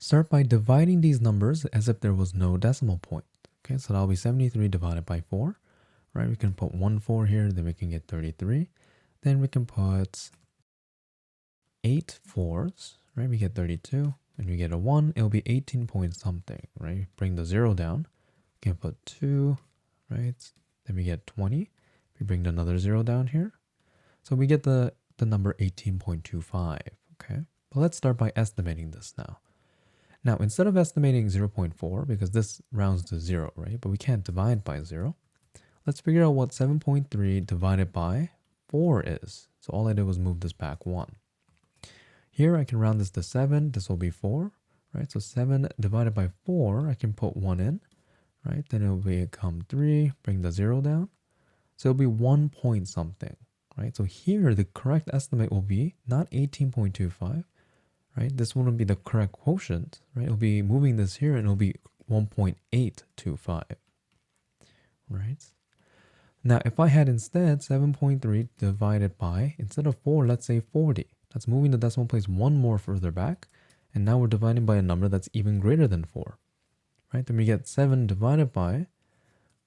start by dividing these numbers as if there was no decimal point. Okay, so that'll be 73 divided by 4, right? We can put 1 4 here, then we can get 33. Then we can put 8 4s, right? We get 32, and we get a 1. It'll be 18 point something, right? Bring the 0 down. We can put 2, right? Then we get 20. We bring another 0 down here. So we get the number 18.25, okay? But let's start by estimating this now. Now, instead of estimating 0.4, because this rounds to 0, right? But we can't divide by 0. Let's figure out what 7.3 divided by 4 is. So all I did was move this back 1. Here I can round this to 7. This will be 4, right? So 7 divided by 4, I can put 1 in, right? Then it will become 3, bring the 0 down. So it'll be 1 point something, right? So here the correct estimate will be not 18.25, right? This wouldn't be the correct quotient, right? It'll be moving this here and it'll be 1.825, right? Now, if I had instead 7.3 divided by, instead of 4, let's say 40. That's moving the decimal place 1 more further back. And now we're dividing by a number that's even greater than 4, right? Then we get 7 divided by,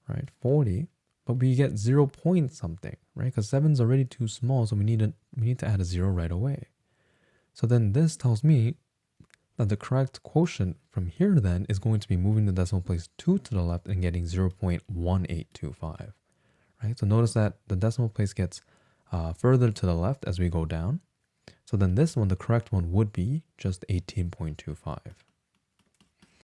right, 40. But we get 0 point something, right? Because 7 is already too small, so we need to add a 0 right away. So then this tells me that the correct quotient from here then is going to be moving the decimal place 2 to the left and getting 0.1825, right? So notice that the decimal place gets further to the left as we go down. So then this one, the correct one would be just 18.25.